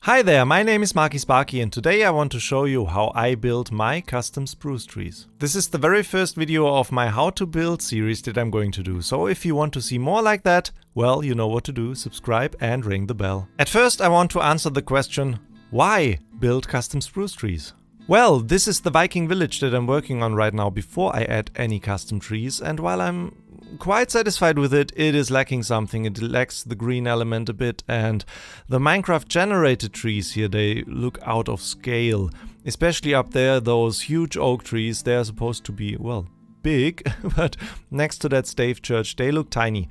Hi there, my name is Marky Sparky and today I want to show you how I build my custom spruce trees. This is the very first video of my how to build series that I'm going to do, so if you want to see more like that, well, you know what to do, subscribe and ring the bell. At first I want to answer the question, why build custom spruce trees? Well, this is the Viking village that I'm working on right now before I add any custom trees, and while I'm quite satisfied with it, it is lacking something. It lacks the green element a bit, and the Minecraft generated trees here, they look out of scale. Especially up there, those huge oak trees, they are supposed to be, well, big, but next to that stave church, they look tiny.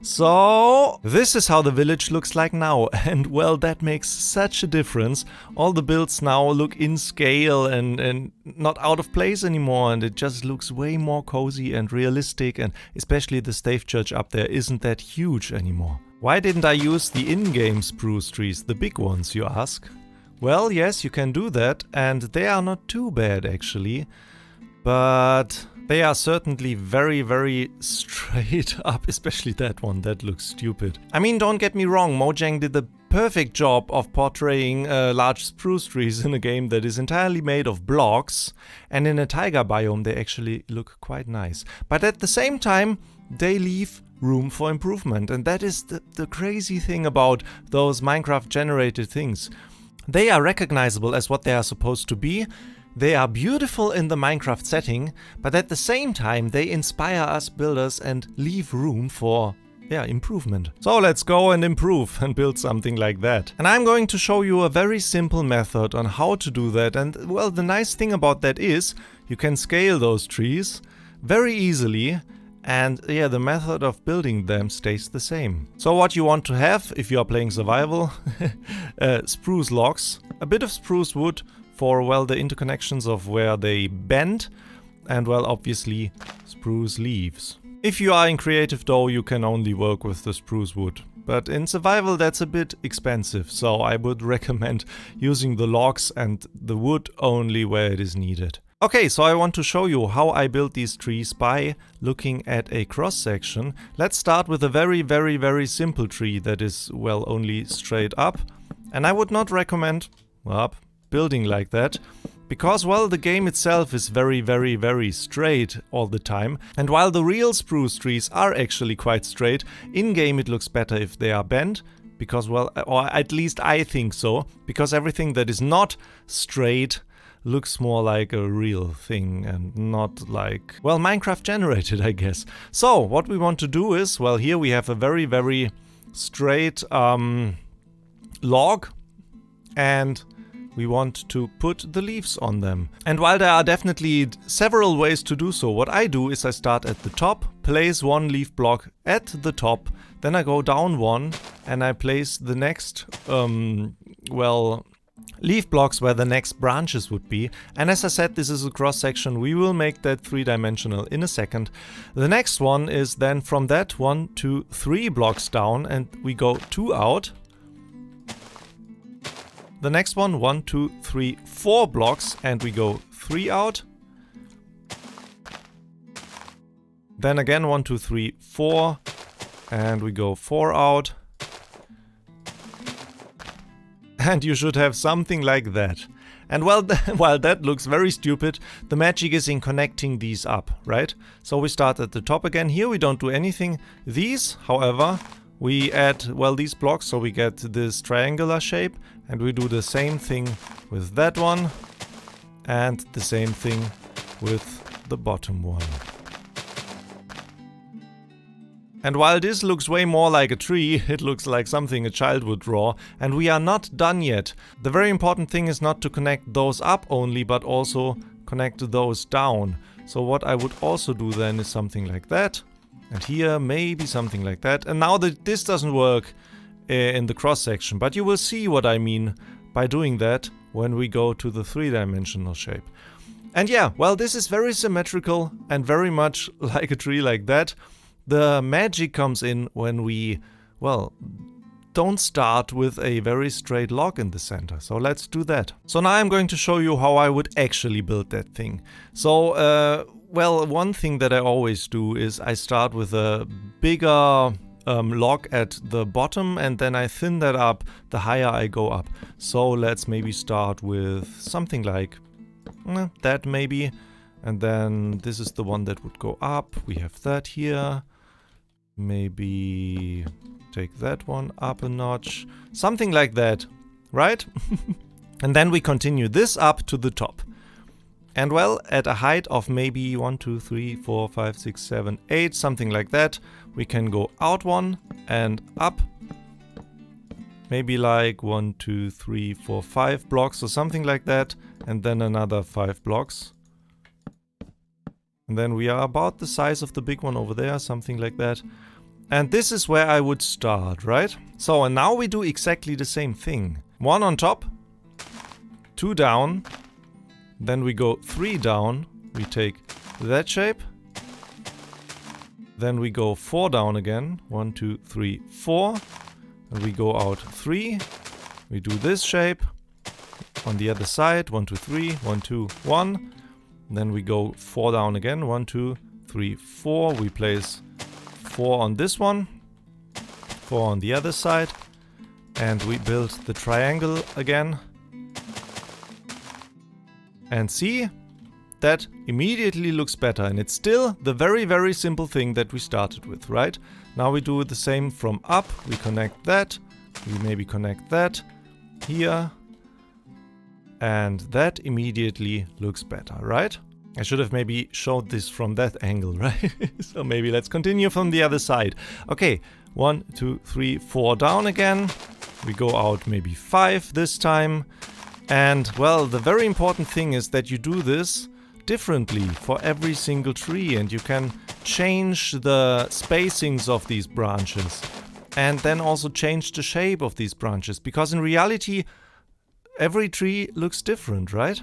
So this is how the village looks like now, and well, that makes such a difference. All the builds now look in scale and not out of place anymore, and it just looks way more cozy and realistic, and especially the stave church up there isn't that huge anymore. Why didn't I use the in-game spruce trees, the big ones, you ask? Well, yes, you can do that, and they are not too bad actually, but they are certainly very straight up, especially that one, that looks stupid. I mean, don't get me wrong, Mojang did the perfect job of portraying large spruce trees in a game that is entirely made of blocks, and in a taiga biome they actually look quite nice. But at the same time, they leave room for improvement, and that is the crazy thing about those Minecraft generated things. They are recognizable as what they are supposed to be. They are beautiful in the Minecraft setting, but at the same time they inspire us builders and leave room for, improvement. So let's go and improve and build something like that. And I'm going to show you a very simple method on how to do that, and well, the nice thing about that is you can scale those trees very easily, and yeah, the method of building them stays the same. So what you want to have if you are playing survival, spruce logs, a bit of spruce wood, for, well, the interconnections of where they bend, and, well, obviously spruce leaves. If you are in creative though, you can only work with the spruce wood. But in survival that's a bit expensive, so I would recommend using the logs and the wood only where it is needed. Okay, so I want to show you how I build these trees by looking at a cross section. Let's start with a very simple tree that is, well, only straight up. And I would not recommend, well, building like that, because, well, the game itself is very straight all the time, and while the real spruce trees are actually quite straight, in-game it looks better if they are bent, because, well, or at least I think so, because everything that is not straight looks more like a real thing and not like, well, Minecraft generated, I guess. So what we want to do is, well, here we have a very straight log, and we want to put the leaves on them. And while there are definitely several ways to do so, what I do is I start at the top, place one leaf block at the top, then I go down one and I place the next, leaf blocks where the next branches would be. And as I said, this is a cross section. We will make that three-dimensional in a second. The next one is then from that 1, 2, 3 blocks down, and we go 2 out. The next one, 1, 2, 3, 4 blocks, and we go 3 out. Then again 1, 2, 3, 4, and we go 4 out. And you should have something like that. And well, while that looks very stupid, the magic is in connecting these up, right? So we start at the top again. Here we don't do anything. These, however, we add, well, these blocks, so we get this triangular shape, and we do the same thing with that one, and the same thing with the bottom one. And while this looks way more like a tree, it looks like something a child would draw, and we are not done yet. The very important thing is not to connect those up only, but also connect those down. So what I would also do then is something like that. And here, maybe something like that. And now that this doesn't work in the cross section, but you will see what I mean by doing that when we go to the three-dimensional shape. And yeah, well, this is very symmetrical and very much like a tree like that. The magic comes in when we, well, don't start with a very straight log in the center. So let's do that. So now I'm going to show you how I would actually build that thing. So, well, one thing that I always do is I start with a bigger log at the bottom, and then I thin that up the higher I go up. So let's maybe start with something like that maybe. And then this is the one that would go up. We have that here. Maybe take that one up a notch. Something like that, right? And then we continue this up to the top. And well, at a height of maybe 1, 2, 3, 4, 5, 6, 7, 8, something like that, we can go out one and up. Maybe like 1, 2, 3, 4, 5 blocks or something like that. And then another 5 blocks. And then we are about the size of the big one over there, something like that. And this is where I would start, right? So, and now we do exactly the same thing. 1 on top, 2 down, then we go 3 down, we take that shape, then we go 4 down again, 1, 2, 3, 4, and we go out 3, we do this shape, on the other side, 1, 2, 3, 1, 2, 1, then we go 4 down again, 1, 2, 3, 4, we place 4 on this one, 4 on the other side, and we build the triangle again. And see, that immediately looks better, and it's still the very, very simple thing that we started with, right? Now we do the same from up, we connect that, we maybe connect that here, and that immediately looks better, right? I should have maybe showed this from that angle, right? So maybe let's continue from the other side. Okay, 1, 2, 3, 4 down again. We go out maybe 5 this time. And well, the very important thing is that you do this differently for every single tree, and you can change the spacings of these branches and then also change the shape of these branches, because in reality every tree looks different, right?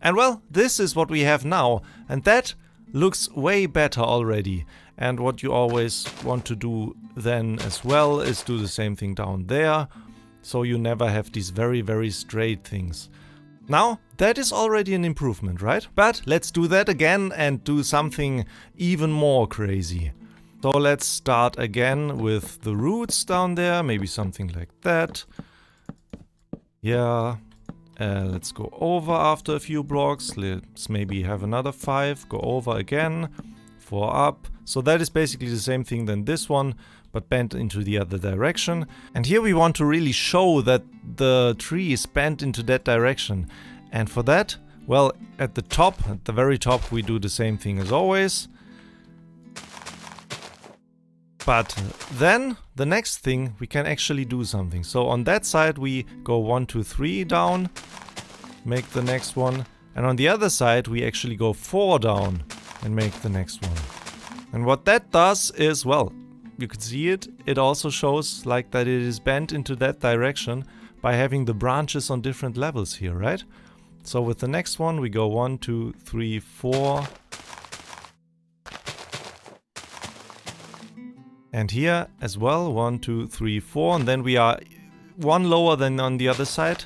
And well, this is what we have now, and that looks way better already. And what you always want to do then as well is do the same thing down there, so you never have these very, very straight things. Now, that is already an improvement, right? But let's do that again and do something even more crazy. So let's start again with the roots down there, maybe something like that. Yeah. Let's go over after a few blocks. Let's maybe have another 5. Go over again. 4 up. So that is basically the same thing than this one, but bent into the other direction. And here we want to really show that the tree is bent into that direction. And for that, well, at the top, at the very top, we do the same thing as always. But then the next thing, we can actually do something. So on that side we go 1, 2, 3 down, make the next one. And on the other side we actually go 4 down and make the next one. And what that does is, well, you can see it. It also shows like that it is bent into that direction by having the branches on different levels here, right? So with the next one we go 1, 2, 3, 4. And here as well, 1, 2, 3, 4, and then we are 1 lower than on the other side,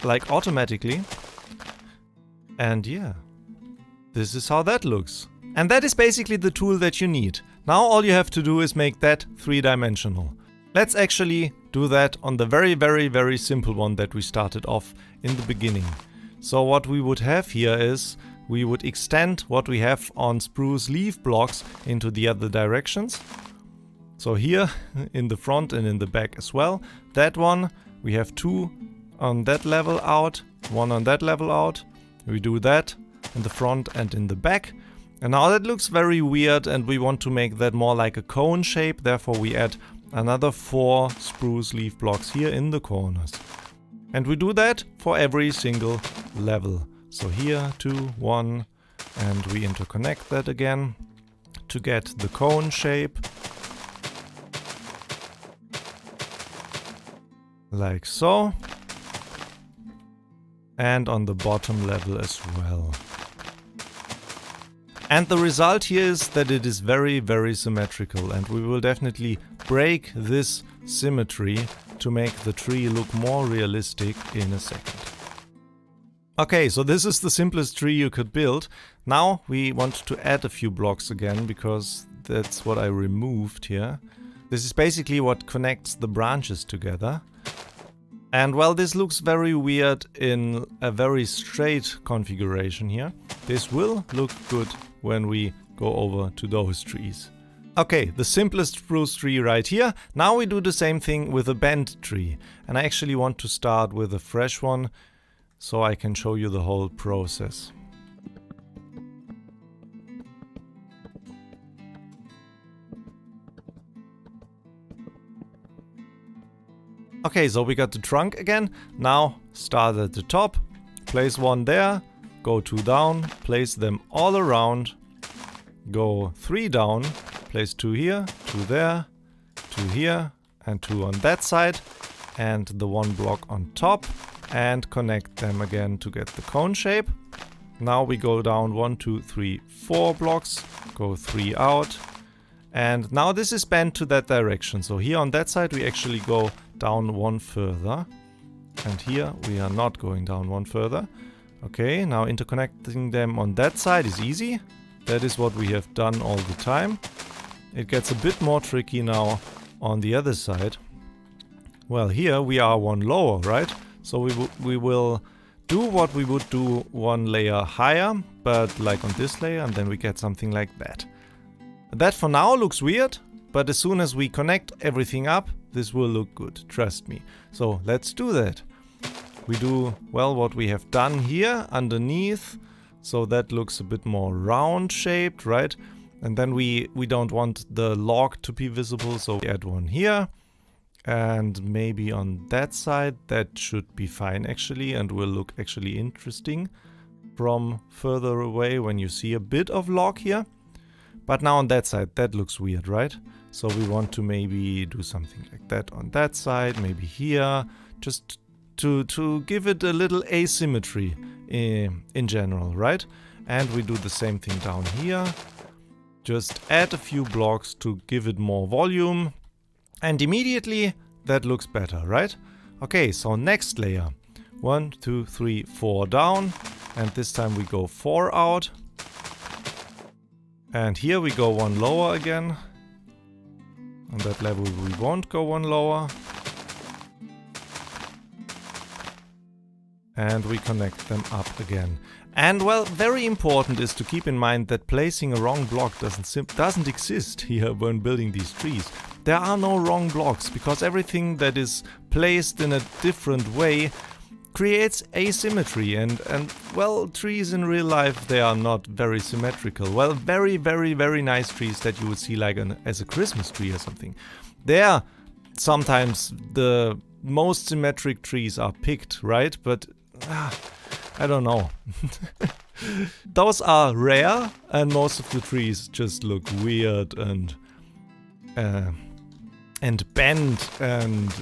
like automatically. And yeah, this is how that looks. And that is basically the tool that you need. Now all you have to do is make that 3-dimensional. Let's actually do that on the very, very, very simple one that we started off in the beginning. So what we would have here is, we would extend what we have on spruce leaf blocks into the other directions. So here in the front and in the back as well. That one, we have 2 on that level out, 1 on that level out. We do that in the front and in the back. And now that looks very weird, and we want to make that more like a cone shape. Therefore we add another 4 spruce leaf blocks here in the corners. And we do that for every single level. So here 2, 1, and we interconnect that again to get the cone shape. Like so. And on the bottom level as well. And the result here is that it is very, very symmetrical, and we will definitely break this symmetry to make the tree look more realistic in a second. Okay, so this is the simplest tree you could build. Now we want to add a few blocks again, because that's what I removed here. This is basically what connects the branches together. And well, this looks very weird in a very straight configuration here. This will look good when we go over to those trees. Okay, the simplest spruce tree right here. Now we do the same thing with a bent tree. And I actually want to start with a fresh one so I can show you the whole process. Okay, so we got the trunk again. Now start at the top, place one there, go 2 down, place them all around, go 3 down, place 2 here, 2 there, 2 here, and 2 on that side, and the 1 block on top, and connect them again to get the cone shape. Now we go down 1, 2, 3, 4 blocks, go 3 out, and now this is bent to that direction. So here on that side we actually go down 1 further, and here we are not going down 1 further. Okay, now interconnecting them on that side is easy. That is what we have done all the time. It gets a bit more tricky now on the other side. Well, here we are 1 lower, right? So we will do what we would do 1 layer higher, but like on this layer, and then we get something like that. That for now looks weird, but as soon as we connect everything up, this will look good, trust me. So let's do that. We do, well, what we have done here underneath, so that looks a bit more round shaped, right? And then we don't want the log to be visible, so we add 1 here. And maybe on that side, that should be fine actually, and will look actually interesting from further away when you see a bit of log here. But now on that side, that looks weird, right? So we want to maybe do something like that on that side, maybe here, just to give it a little asymmetry in general, right? And we do the same thing down here. Just add a few blocks to give it more volume. And immediately that looks better, right? Okay, so next layer. 1, 2, 3, 4 down. And this time we go 4 out. And here we go 1 lower again. On that level we won't go 1 lower. And we connect them up again. And well, very important is to keep in mind that placing a wrong block doesn't exist here when building these trees. There are no wrong blocks, because everything that is placed in a different way creates asymmetry, and well, trees in real life, they are not very symmetrical. Well, very nice trees that you would see like as a Christmas tree or something. There, sometimes the most symmetric trees are picked, right? But I don't know. Those are rare, and most of the trees just look weird and bent, and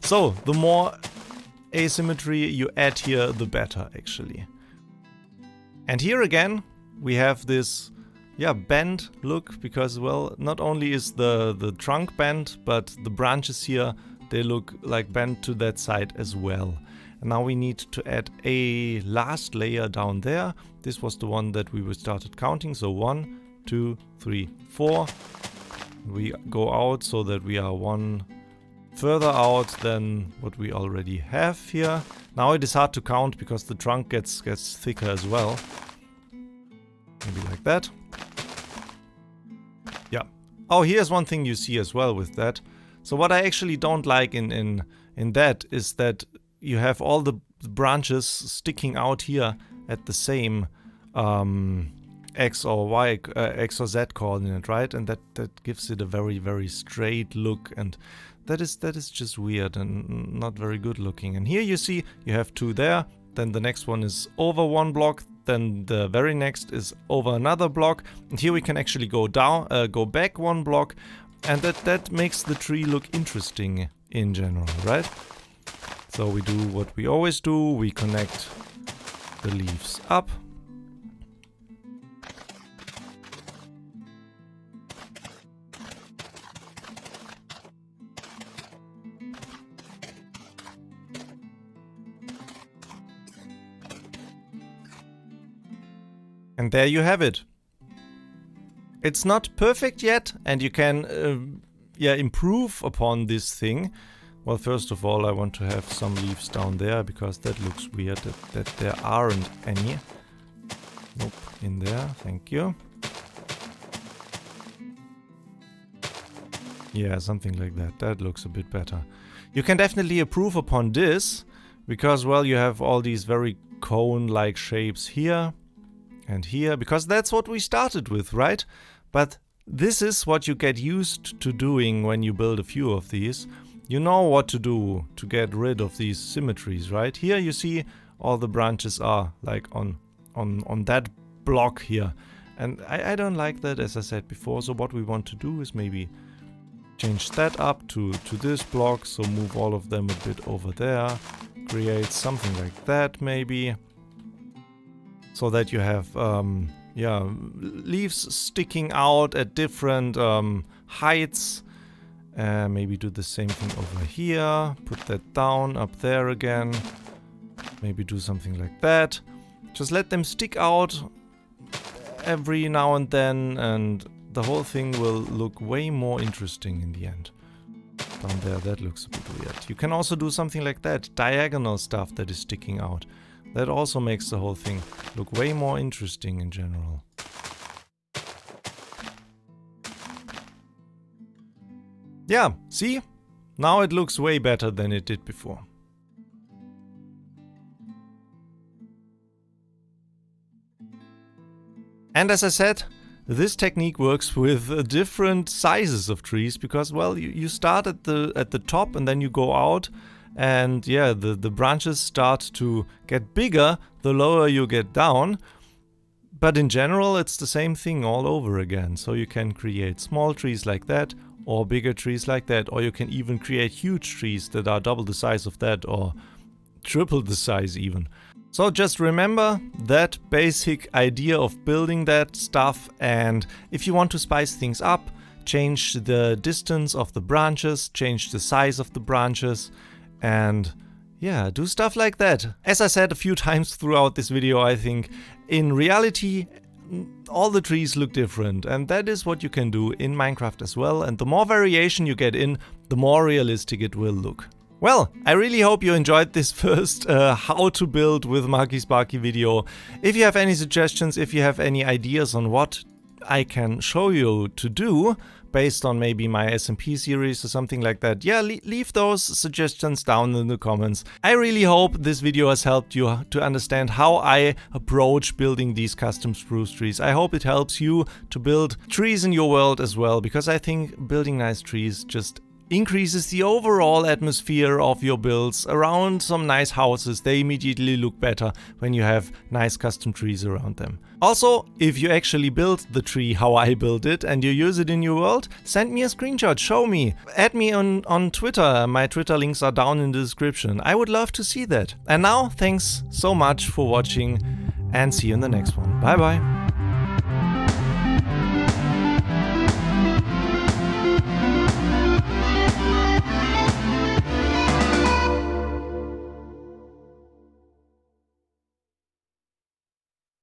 so the more asymmetry you add here, the better actually. And here again we have this bent look, because well, not only is the trunk bent, but the branches here, they look like bent to that side as well. And now we need to add a last layer down there. This was the one that we started counting, so 1, 2, 3, 4. We go out so that we are 1 further out than what we already have here. Now it is hard to count because the trunk gets thicker as well. Maybe like that. Yeah. Oh, here's one thing you see as well with that. So what I actually don't like in that is that you have all the branches sticking out here at the same X or Y, X or Z coordinate, right? And that gives it a very straight look, and that is just weird and not very good looking. And here you see you have 2 there, then the next one is over 1 block, then the very next is over another block, and here we can actually go down, go back 1 block, and that makes the tree look interesting in general, right? So we do what we always do, we connect the leaves up. And there you have it. It's not perfect yet, and you can improve upon this thing. Well, first of all, I want to have some leaves down there, because that looks weird that there aren't any. Nope, in there, thank you. Yeah, something like that. That looks a bit better. You can definitely improve upon this, because, well, you have all these very cone-like shapes here and here, because that's what we started with, right? But this is what you get used to doing when you build a few of these. You know what to do to get rid of these symmetries, right? Here you see all the branches are like on that block here. And I don't like that, as I said before, so what we want to do is maybe change that up to this block, so move all of them a bit over there, create something like that maybe, so that you have leaves sticking out at different heights. Maybe do the same thing over here, put that down up there again, maybe do something like that. Just let them stick out every now and then, and the whole thing will look way more interesting in the end. Down there, that looks a bit weird. You can also do something like that, diagonal stuff that is sticking out. That also makes the whole thing look way more interesting in general. Yeah, see? Now it looks way better than it did before. And as I said, this technique works with different sizes of trees, because, well, you start at the top and then you go out, and yeah, the branches start to get bigger the lower you get down. But in general, it's the same thing all over again. So you can create small trees like that, or bigger trees like that, or you can even create huge trees that are double the size of that, or triple the size even. So just remember that basic idea of building that stuff, and if you want to spice things up, change the distance of the branches, change the size of the branches, and yeah, do stuff like that. As I said a few times throughout this video, I think in reality all the trees look different, and that is what you can do in Minecraft as well, and the more variation you get in, the more realistic it will look. Well, I really hope you enjoyed this first how to build with Marky Sparky video. If you have any suggestions, if you have any ideas on what I can show you to do based on maybe my SMP series or something like that, yeah, leave those suggestions down in the comments. I really hope this video has helped you to understand how I approach building these custom spruce trees. I hope it helps you to build trees in your world as well, because I think building nice trees just increases the overall atmosphere of your builds around some nice houses. They immediately look better when you have nice custom trees around them. Also, if you actually build the tree how I built it and you use it in your world, send me a screenshot, show me. Add me on Twitter, my Twitter links are down in the description. I would love to see that. And now, thanks so much for watching, and see you in the next one. Bye bye.